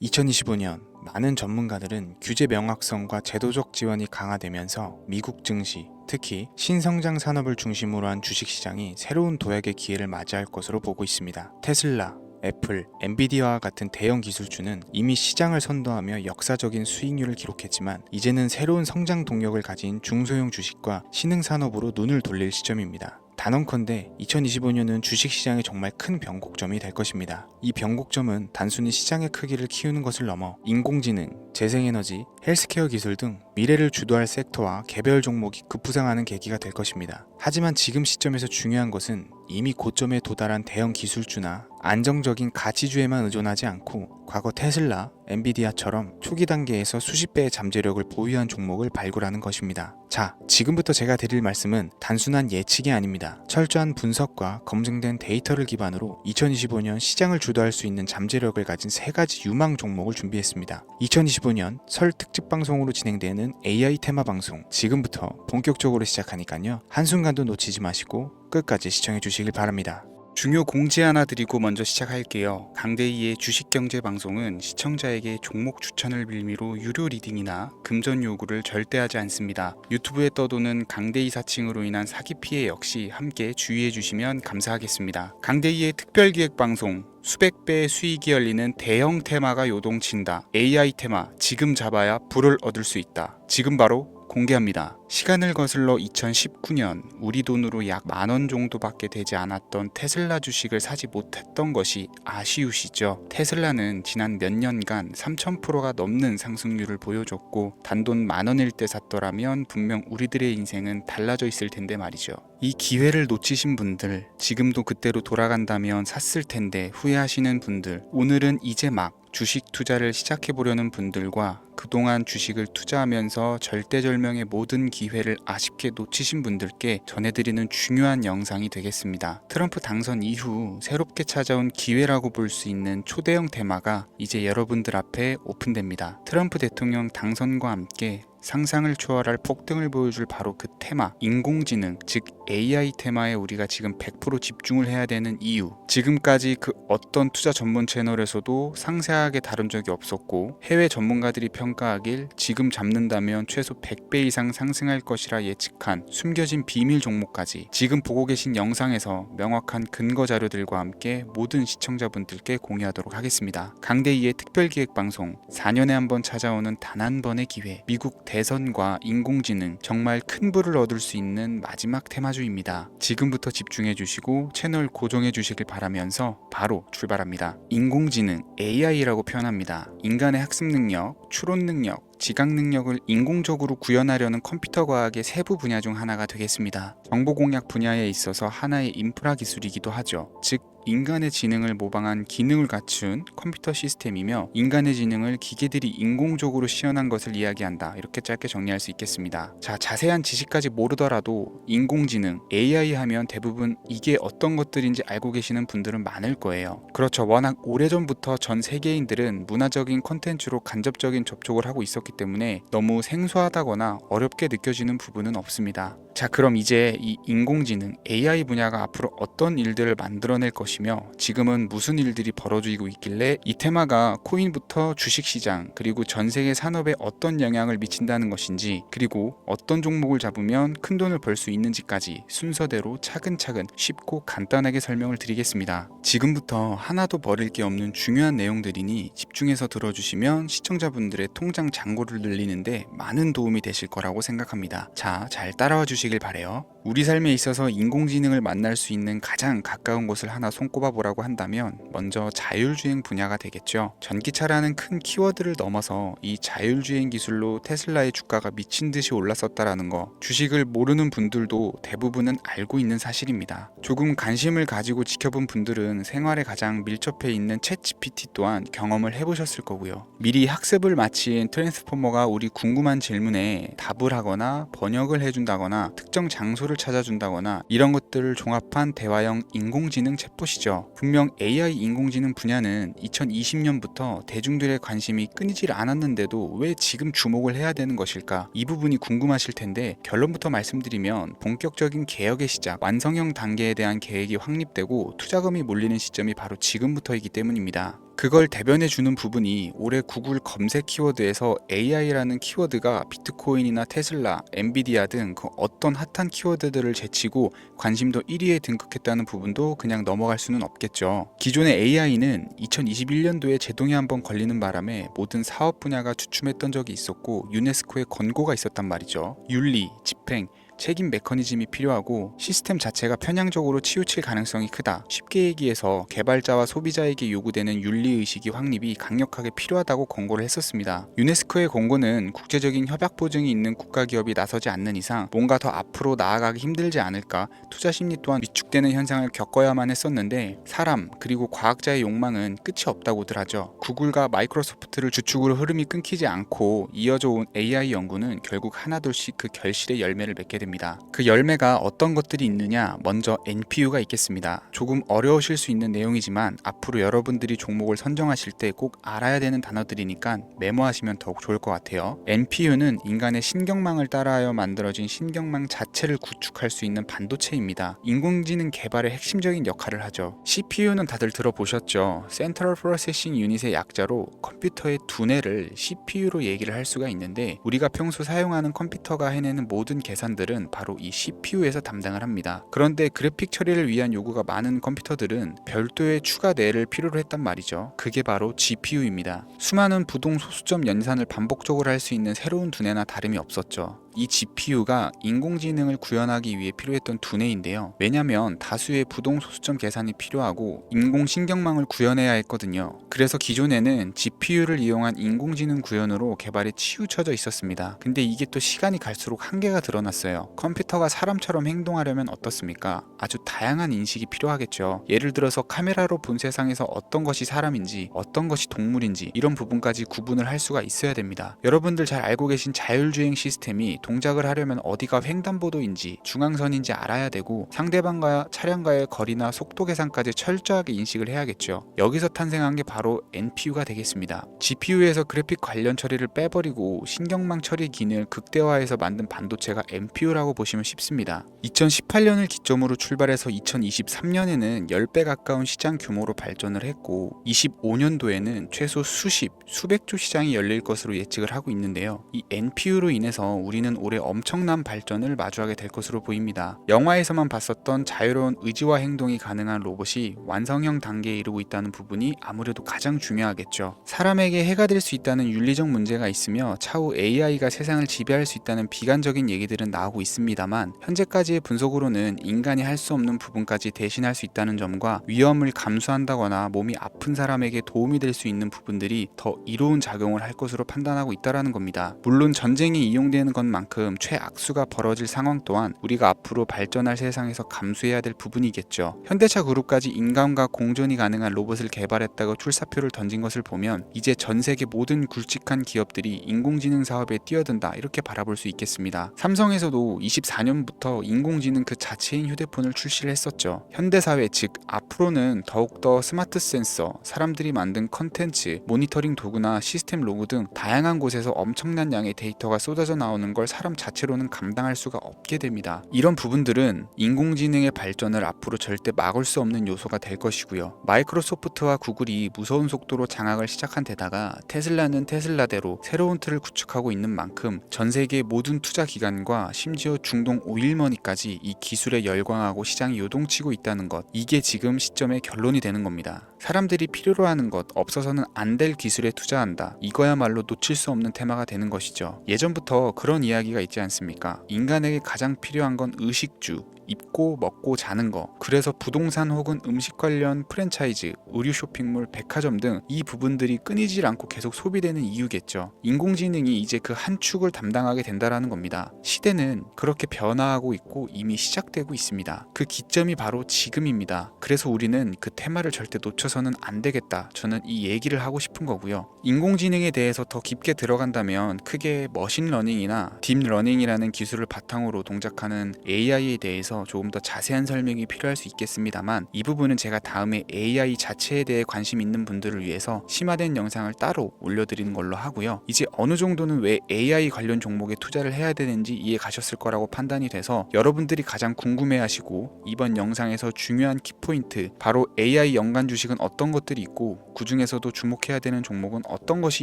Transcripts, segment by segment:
2025년 많은 전문가들은 규제 명확성과 제도적 지원이 강화되면서 미국 증시, 특히 신성장 산업을 중심으로 한 주식시장이 새로운 도약의 기회를 맞이할 것으로 보고 있습니다. 테슬라, 애플, 엔비디아와 같은 대형 기술주는 이미 시장을 선도하며 역사적인 수익률을 기록했지만 이제는 새로운 성장 동력을 가진 중소형 주식과 신흥산업으로 눈을 돌릴 시점입니다. 단언컨대 2025년은 주식시장의 정말 큰 변곡점이 될 것입니다. 이 변곡점은 단순히 시장의 크기를 키우는 것을 넘어 인공지능, 재생에너지, 헬스케어 기술 등 미래를 주도할 섹터와 개별 종목이 급부상하는 계기가 될 것입니다. 하지만 지금 시점에서 중요한 것은 이미 고점에 도달한 대형 기술주나 안정적인 가치주에만 의존하지 않고 과거 테슬라, 엔비디아처럼 초기 단계에서 수십 배의 잠재력을 보유한 종목을 발굴하는 것입니다. 자, 지금부터 제가 드릴 말씀은 단순한 예측이 아닙니다. 철저한 분석과 검증된 데이터를 기반으로 2025년 시장을 주도할 수 있는 잠재력을 가진 세 가지 유망 종목을 준비했습니다. 2025년 설 특집 방송으로 진행되는 AI 테마 방송, 지금부터 본격적으로 시작하니까요. 한순간도 놓치지 마시고 끝까지 시청해 주시길 바랍니다. 중요 공지 하나 드리고 먼저 시작할게요. 강대희의 주식경제 방송은 시청자에게 종목 추천을 빌미로 유료 리딩이나 금전 요구를 절대 하지 않습니다. 유튜브에 떠도는 강대희 사칭으로 인한 사기 피해 역시 함께 주의해 주시면 감사하겠습니다. 강대희의 특별기획 방송, 수백 배의 수익이 열리는 대형 테마가 요동친다. AI 테마, 지금 잡아야 불을 얻을 수 있다. 지금 바로 공개합니다. 시간을 거슬러 2019년 우리 돈으로 약 10,000원 정도밖에 되지 않았던 테슬라 주식을 사지 못했던 것이 아쉬우시죠? 테슬라는 지난 몇 년간 3000%가 넘는 상승률을 보여줬고 단돈 10,000원일 때 샀더라면 분명 우리들의 인생은 달라져 있을 텐데 말이죠. 이 기회를 놓치신 분들, 지금도 그때로 돌아간다면 샀을 텐데 후회하시는 분들, 오늘은 이제 막 주식 투자를 시작해보려는 분들과 그동안 주식을 투자하면서 절대절명의 모든 기회를 아쉽게 놓치신 분들께 전해드리는 중요한 영상이 되겠습니다. 트럼프 당선 이후 새롭게 찾아온 기회라고 볼 수 있는 초대형 테마가 이제 여러분들 앞에 오픈됩니다. 트럼프 대통령 당선과 함께 상상을 초월할 폭등을 보여줄 바로 그 테마, 인공지능, 즉 AI 테마에 우리가 지금 100% 집중을 해야 되는 이유, 지금까지 그 어떤 투자 전문 채널에서도 상세하게 다룬 적이 없었고 해외 전문가들이 평가하길 지금 잡는다면 최소 100배 이상 상승할 것이라 예측한 숨겨진 비밀 종목까지 지금 보고 계신 영상에서 명확한 근거 자료들과 함께 모든 시청자분들께 공유하도록 하겠습니다. 강대희의 특별기획방송, 4년에 한 번 찾아오는 단 한 번의 기회, 미국 대선과 인공지능, 정말 큰 부를 얻을 수 있는 마지막 테마주입니다. 지금부터 집중해 주시고 채널 고정해 주시길 바라면서 바로 출발합니다. 인공지능, AI라고 표현합니다. 인간의 학습 능력, 추론 능력, 지각 능력을 인공적으로 구현하려는 컴퓨터 과학의 세부 분야 중 하나가 되겠습니다. 정보 공략 분야에 있어서 하나의 인프라 기술이기도 하죠. 즉 인간의 지능을 모방한 기능을 갖춘 컴퓨터 시스템이며 인간의 지능을 기계들이 인공적으로 시연한 것을 이야기한다. 이렇게 짧게 정리할 수 있겠습니다. 자, 자세한 지식까지 모르더라도 인공지능, AI 하면 대부분 이게 어떤 것들인지 알고 계시는 분들은 많을 거예요. 그렇죠. 워낙 오래전부터 전 세계인들은 문화적인 콘텐츠로 간접적인 접촉을 하고 있었기 때문에 너무 생소하다거나 어렵게 느껴지는 부분은 없습니다. 자, 그럼 이제 이 인공지능, AI 분야가 앞으로 어떤 일들을 만들어낼 것이며 지금은 무슨 일들이 벌어지고 있길래 이 테마가 코인부터 주식시장 그리고 전 세계 산업에 어떤 영향을 미친다는 것인지, 그리고 어떤 종목을 잡으면 큰 돈을 벌 수 있는지까지 순서대로 차근차근 쉽고 간단하게 설명을 드리겠습니다. 지금부터 하나도 버릴 게 없는 중요한 내용들이니 집중해서 들어주시면 시청자분들의 통장 잔고를 늘리는데 많은 도움이 되실 거라고 생각합니다. 자, 잘 따라와 주시길 바래요. 우리 삶에 있어서 인공지능을 만날 수 있는 가장 가까운 곳을 하나 손꼽아 보라고 한다면 먼저 자율주행 분야가 되겠죠. 전기차라는 큰 키워드를 넘어서 이 자율주행 기술로 테슬라의 주가가 미친 듯이 올랐었다라는 거, 주식을 모르는 분들도 대부분은 알고 있는 사실입니다. 조금 관심을 가지고 지켜본 분들은 생활에 가장 밀접해 있는 챗GPT 또한 경험을 해보셨을 거고요. 미리 학습을 마친 트랜스포머가 우리 궁금한 질문에 답을 하거나 번역을 해준다거나 특정 장소를 찾아준다거나 이런 것들을 종합한 대화형 인공지능 챗봇이죠. 분명 AI 인공지능 분야는 2020년부터 대중들의 관심이 끊이질 않았는데도 왜 지금 주목을 해야 되는 것일까? 이 부분이 궁금하실 텐데 결론부터 말씀드리면 본격적인 개혁의 시작, 완성형 단계에 대한 계획이 확립되고 투자금이 몰리는 시점이 바로 지금부터이기 때문입니다. 그걸 대변해주는 부분이 올해 구글 검색 키워드에서 AI라는 키워드가 비트코인이나 테슬라, 엔비디아 등 그 어떤 핫한 키워드들을 제치고 관심도 1위에 등극했다는 부분도 그냥 넘어갈 수는 없겠죠. 기존의 AI는 2021년도에 제동이 한번 걸리는 바람에 모든 사업 분야가 주춤했던 적이 있었고 유네스코의 권고가 있었단 말이죠. 윤리, 집행, 책임 메커니즘이 필요하고 시스템 자체가 편향적으로 치우칠 가능성이 크다. 쉽게 얘기해서 개발자와 소비자에게 요구되는 윤리의식이 확립이 강력하게 필요하다고 권고를 했었습니다. 유네스코의 권고는 국제적인 협약 보증이 있는 국가기업이 나서지 않는 이상 뭔가 더 앞으로 나아가기 힘들지 않을까, 투자 심리 또한 위축되는 현상을 겪어야만 했었는데 사람 그리고 과학자의 욕망은 끝이 없다고들 하죠. 구글과 마이크로소프트를 주축으로 흐름이 끊기지 않고 이어져 온 AI 연구는 결국 하나둘씩 그 결실의 열매를 맺게 됩니다. 그 열매가 어떤 것들이 있느냐, 먼저 NPU가 있겠습니다. 조금 어려우실 수 있는 내용이지만 앞으로 여러분들이 종목을 선정하실 때 꼭 알아야 되는 단어들이니까 메모하시면 더욱 좋을 것 같아요. NPU는 인간의 신경망을 따라하여 만들어진 신경망 자체를 구축할 수 있는 반도체입니다. 인공지능 개발의 핵심적인 역할을 하죠. CPU는 다들 들어보셨죠? Central Processing Unit의 약자로 컴퓨터의 두뇌를 CPU로 얘기를 할 수가 있는데 우리가 평소 사용하는 컴퓨터가 해내는 모든 계산들은 바로 이 CPU에서 담당을 합니다. 그런데 그래픽 처리를 위한 요구가 많은 컴퓨터들은 별도의 추가 뇌를 필요로 했단 말이죠. 그게 바로 GPU입니다. 수많은 부동 소수점 연산을 반복적으로 할 수 있는 새로운 두뇌나 다름이 없었죠. 이 GPU가 인공지능을 구현하기 위해 필요했던 두뇌인데요. 왜냐면 다수의 부동 소수점 계산이 필요하고 인공신경망을 구현해야 했거든요. 그래서 기존에는 GPU를 이용한 인공지능 구현으로 개발이 치우쳐져 있었습니다. 근데 이게 또 시간이 갈수록 한계가 드러났어요. 컴퓨터가 사람처럼 행동하려면 어떻습니까? 아주 다양한 인식이 필요하겠죠. 예를 들어서 카메라로 본 세상에서 어떤 것이 사람인지 어떤 것이 동물인지 이런 부분까지 구분을 할 수가 있어야 됩니다. 여러분들 잘 알고 계신 자율주행 시스템이 동작을 하려면 어디가 횡단보도인지 중앙선인지 알아야 되고 상대방과 차량과의 거리나 속도 계산까지 철저하게 인식을 해야겠죠. 여기서 탄생한 게 바로 NPU가 되겠습니다. GPU에서 그래픽 관련 처리를 빼버리고 신경망 처리 기능을 극대화해서 만든 반도체가 NPU라고 보시면 쉽습니다. 2018년을 기점으로 출발해서 2023년에는 10배 가까운 시장 규모로 발전을 했고 25년도에는 최소 수백조 시장이 열릴 것으로 예측을 하고 있는데요. 이 NPU로 인해서 우리는 올해 엄청난 발전을 마주하게 될 것으로 보입니다. 영화에서만 봤었던 자유로운 의지와 행동이 가능한 로봇이 완성형 단계에 이르고 있다는 부분이 아무래도 가장 중요하겠죠. 사람에게 해가 될 수 있다는 윤리적 문제가 있으며 차후 AI가 세상을 지배할 수 있다는 비관적인 얘기들은 나오고 있습니다만 현재까지의 분석으로는 인간이 할 수 없는 부분까지 대신할 수 있다는 점과 위험을 감수한다거나 몸이 아픈 사람에게 도움이 될 수 있는 부분들이 더 이로운 작용을 할 것으로 판단하고 있다는 겁니다. 물론 전쟁에 이용되는 것만큼 최악수가 벌어질 상황 또한 우리가 앞으로 발전할 세상에서 감수해야 될 부분이겠죠. 현대차 그룹까지 인간과 공존이 가능한 로봇을 개발했다고 출사표를 던진 것을 보면 이제 전 세계 모든 굵직한 기업들이 인공지능 사업에 뛰어든다 이렇게 바라볼 수 있겠습니다. 삼성에서도 24년부터 인공지능 그 자체인 휴대폰을 출시를 했었죠. 현대사회 즉 앞으로는 더욱더 스마트 센서, 사람들이 만든 컨텐츠, 모니터링 도구나 시스템 로그 등 다양한 곳에서 엄청난 양의 데이터가 쏟아져 나오는 걸 사람 자체로는 감당할 수가 없게 됩니다. 이런 부분들은 인공지능의 발전을 앞으로 절대 막을 수 없는 요소가 될 것이고요. 마이크로소프트와 구글이 무서운 속도로 장악을 시작한 데다가 테슬라는 테슬라대로 새로운 틀을 구축하고 있는 만큼 전 세계 모든 투자 기관과 심지어 중동 오일머니까지 이 기술에 열광하고 시장이 요동치고 있다는 것, 이게 지금 시점의 결론이 되는 겁니다. 사람들이 필요로 하는 것, 없어서는 안 될 기술에 투자한다. 이거야말로 놓칠 수 없는 테마가 되는 것이죠. 예전부터 그런 이야기가 있지 않습니까? 인간에게 가장 필요한 건 의식주, 입고 먹고 자는 거. 그래서 부동산 혹은 음식 관련 프랜차이즈, 의류 쇼핑몰, 백화점 등 이 부분들이 끊이질 않고 계속 소비되는 이유겠죠. 인공지능이 이제 그 한 축을 담당하게 된다라는 겁니다. 시대는 그렇게 변화하고 있고 이미 시작되고 있습니다. 그 기점이 바로 지금입니다. 그래서 우리는 그 테마를 절대 놓쳐서는 안 되겠다. 저는 이 얘기를 하고 싶은 거고요. 인공지능에 대해서 더 깊게 들어간다면 크게 머신러닝이나 딥러닝이라는 기술을 바탕으로 동작하는 AI에 대해서 대해서 조금 더 자세한 설명이 필요할 수 있겠습니다만, 이 부분은 제가 다음에 AI 자체에 대해 관심 있는 분들을 위해서 심화된 영상을 따로 올려드리는 걸로 하고요. 이제 어느 정도는 왜 AI 관련 종목에 투자를 해야 되는지 이해 가셨을 거라고 판단이 돼서, 여러분들이 가장 궁금해하시고 이번 영상에서 중요한 키포인트, 바로 AI 연관 주식은 어떤 것들이 있고 그 중에서도 주목해야 되는 종목은 어떤 것이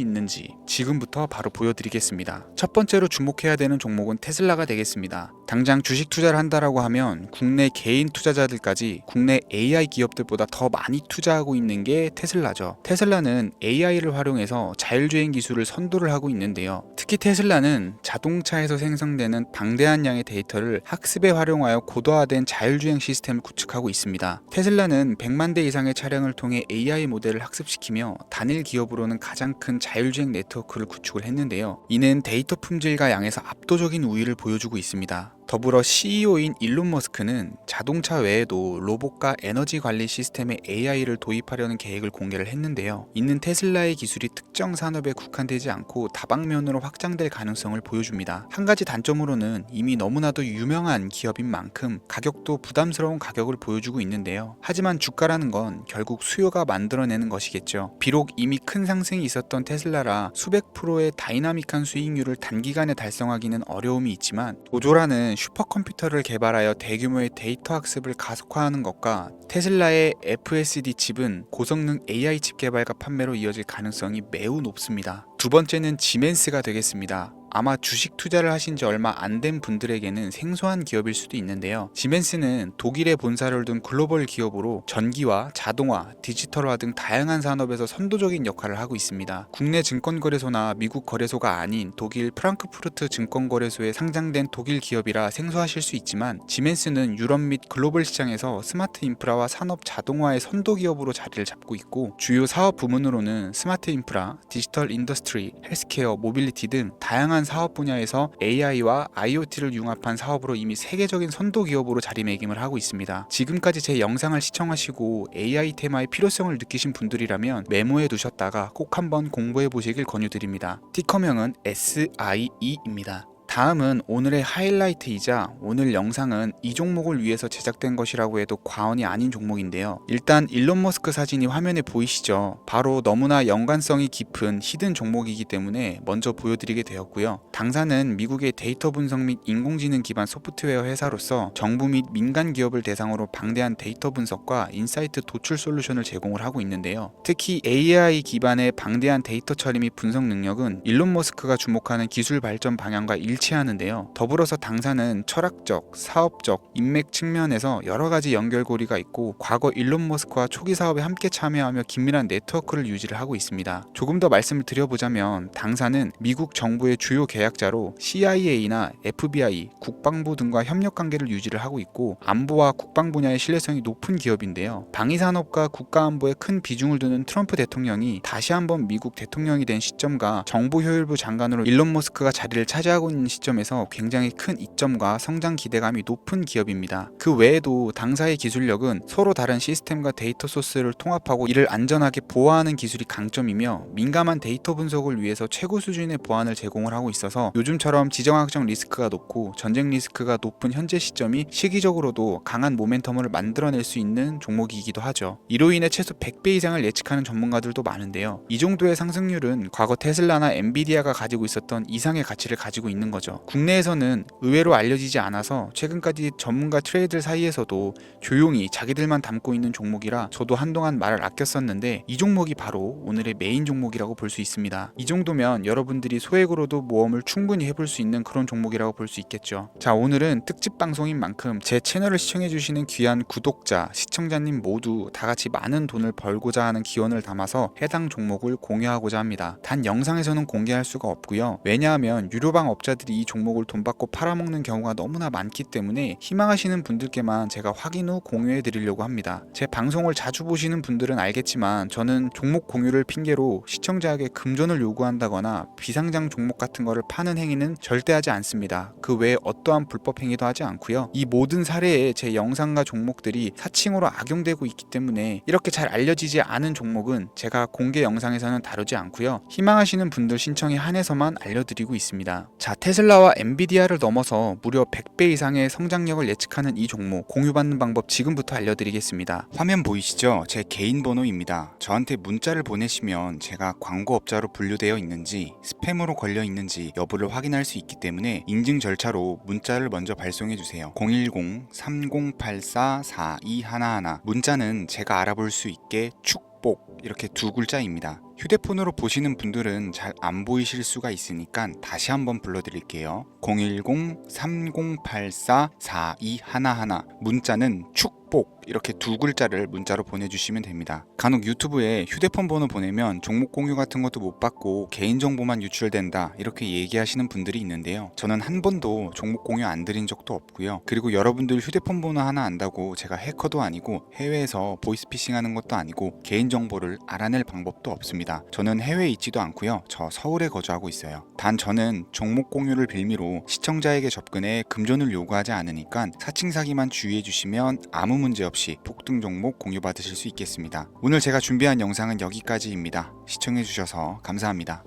있는지 지금부터 바로 보여드리겠습니다. 첫 번째로 주목해야 되는 종목은 테슬라가 되겠습니다. 당장 주식 투자를 한다라고 하면 국내 개인 투자자들까지 국내 AI 기업들보다 더 많이 투자하고 있는 게 테슬라죠. 테슬라는 AI를 활용해서 자율주행 기술을 선도를 하고 있는데요. 특히 테슬라는 자동차에서 생성되는 방대한 양의 데이터를 학습에 활용하여 고도화된 자율주행 시스템을 구축하고 있습니다. 테슬라는 100만 대 이상의 차량을 통해 AI 모델을 학습시키며 단일 기업으로는 가장 큰 자율주행 네트워크를 구축을 했는데요. 이는 데이터 품질과 양에서 압도적인 우위를 보여주고 있습니다. 더불어 CEO인 일론 머스크는 자동차 외에도 로봇과 에너지 관리 시스템에 AI를 도입하려는 계획을 공개를 했는데요. 이는 테슬라의 기술이 특정 산업에 국한되지 않고 다방면으로 확장될 가능성을 보여줍니다. 한 가지 단점으로는 이미 너무나도 유명한 기업인 만큼 가격도 부담스러운 가격을 보여주고 있는데요. 하지만 주가라는 건 결국 수요가 만들어내는 것이겠죠. 비록 이미 큰 상승이 있었던 테슬라라 수백 프로의 다이나믹한 수익률을 단기간에 달성하기는 어려움이 있지만, 도조라는 슈퍼컴퓨터를 개발하여 대규모의 데이터 학습을 가속화하는 것과 테슬라의 FSD 칩은 고성능 AI 칩 개발과 판매로 이어질 가능성이 매우 높습니다. 두 번째는 지멘스가 되겠습니다. 아마 주식 투자를 하신 지 얼마 안 된 분들에게는 생소한 기업일 수도 있는데요. 지멘스는 독일에 본사를 둔 글로벌 기업으로 전기와 자동화, 디지털화 등 다양한 산업에서 선도적인 역할을 하고 있습니다. 국내 증권거래소나 미국 거래소가 아닌 독일 프랑크푸르트 증권거래소에 상장된 독일 기업이라 생소하실 수 있지만, 지멘스는 유럽 및 글로벌 시장에서 스마트 인프라와 산업 자동화의 선도 기업으로 자리를 잡고 있고, 주요 사업 부문으로는 스마트 인프라, 디지털 인더스트리, 헬스케어, 모빌리티 등 다양한 사업 분야에서 AI와 IoT를 융합한 사업으로 이미 세계적인 선도 기업으로 자리매김을 하고 있습니다. 지금까지 제 영상을 시청하시고 AI 테마의 필요성을 느끼신 분들이라면 메모해 두셨다가 꼭 한번 공부해 보시길 권유드립니다. 티커명은 SIE입니다. 다음은 오늘의 하이라이트이자 오늘 영상은 이 종목을 위해서 제작된 것이라고 해도 과언이 아닌 종목인데요. 일단 일론 머스크 사진이 화면에 보이시죠? 바로 너무나 연관성이 깊은 히든 종목이기 때문에 먼저 보여드리게 되었고요. 당사는 미국의 데이터 분석 및 인공지능 기반 소프트웨어 회사로서 정부 및 민간 기업을 대상으로 방대한 데이터 분석과 인사이트 도출 솔루션을 제공을 하고 있는데요. 특히 AI 기반의 방대한 데이터 처리 및 분석 능력은 일론 머스크가 주목하는 기술 발전 방향과 일치하는데요. 더불어서 당사는 철학적, 사업적, 인맥 측면에서 여러 가지 연결고리가 있고, 과거 일론 머스크와 초기 사업에 함께 참여하며 긴밀한 네트워크를 유지를 하고 있습니다. 조금 더 말씀을 드려보자면, 당사는 미국 정부의 주요 계약자로 CIA나 FBI, 국방부 등과 협력 관계를 유지를 하고 있고, 안보와 국방 분야의 신뢰성이 높은 기업인데요. 방위산업과 국가안보에 큰 비중을 두는 트럼프 대통령이 다시 한번 미국 대통령이 된 시점과 정보효율부 장관으로 일론 머스크가 자리를 차지하고 있는 시점에서 굉장히 큰 이점과 성장 기대감이 높은 기업입니다. 그 외에도 당사의 기술력은 서로 다른 시스템과 데이터 소스를 통합하고 이를 안전하게 보호하는 기술이 강점이며, 민감한 데이터 분석을 위해서 최고 수준의 보안을 제공을 하고 있어서 요즘처럼 지정학적 리스크가 높고 전쟁 리스크가 높은 현재 시점이 시기적으로도 강한 모멘텀을 만들어낼 수 있는 종목이기도 하죠. 이로 인해 최소 100배 이상을 예측하는 전문가들도 많은데요. 이 정도의 상승률은 과거 테슬라나 엔비디아가 가지고 있었던 이상의 가치를 가지고 있는 거죠. 국내에서는 의외로 알려지지 않아서 최근까지 전문가 트레이더 사이에서도 조용히 자기들만 담고 있는 종목이라 저도 한동안 말을 아꼈었는데, 이 종목이 바로 오늘의 메인 종목이라고 볼 수 있습니다. 이 정도면 여러분들이 소액으로도 모험을 충분히 해볼 수 있는 그런 종목이라고 볼 수 있겠죠. 자, 오늘은 특집 방송인 만큼 제 채널을 시청해주시는 귀한 구독자, 시청자님 모두 다같이 많은 돈을 벌고자 하는 기원을 담아서 해당 종목을 공유하고자 합니다. 단 영상에서는 공개할 수가 없고요. 왜냐하면 유료방 업자들이 이 종목을 돈 받고 팔아먹는 경우가 너무나 많기 때문에 희망하시는 분들께만 제가 확인 후 공유해 드리려고 합니다. 제 방송을 자주 보시는 분들은 알겠지만, 저는 종목 공유를 핑계로 시청자에게 금전을 요구한다거나 비상장 종목 같은 거를 파는 행위는 절대 하지 않습니다. 그 외에 어떠한 불법 행위도 하지 않고요. 이 모든 사례에 제 영상과 종목들이 사칭으로 악용되고 있기 때문에 이렇게 잘 알려지지 않은 종목은 제가 공개 영상에서는 다루지 않고요. 희망하시는 분들 신청에 한해서만 알려드리고 있습니다. 자, 테슬라 테슬라와 엔비디아를 넘어서 무려 100배 이상의 성장력을 예측하는 이 종목 공유받는 방법 지금부터 알려드리겠습니다. 화면 보이시죠? 제 개인 번호입니다. 저한테 문자를 보내시면 제가 광고업자로 분류되어 있는지 스팸으로 걸려 있는지 여부를 확인할 수 있기 때문에 인증 절차로 문자를 먼저 발송해 주세요. 010-3084-4211 문자는 제가 알아볼 수 있게 축복 이렇게 두 글자입니다. 휴대폰으로 보시는 분들은 잘 안 보이실 수가 있으니까 다시 한번 불러드릴게요. 010-3084-4211 문자는 축복 이렇게 두 글자를 문자로 보내주시면 됩니다. 간혹 유튜브에 휴대폰 번호 보내면 종목 공유 같은 것도 못 받고 개인정보만 유출된다 이렇게 얘기하시는 분들이 있는데요. 저는 한 번도 종목 공유 안 드린 적도 없고요. 그리고 여러분들 휴대폰 번호 하나 안다고 제가 해커도 아니고 해외에서 보이스피싱 하는 것도 아니고 개인정보를 알아낼 방법도 없습니다. 저는 해외에 있지도 않고요. 저 서울에 거주하고 있어요. 단 저는 종목 공유를 빌미로 시청자에게 접근해 금전을 요구하지 않으니까 사칭 사기만 주의해 주시면 아무 문제 없이 폭등 종목 공유 받으실 수 있겠습니다. 오늘 제가 준비한 영상은 여기까지입니다. 시청해 주셔서 감사합니다.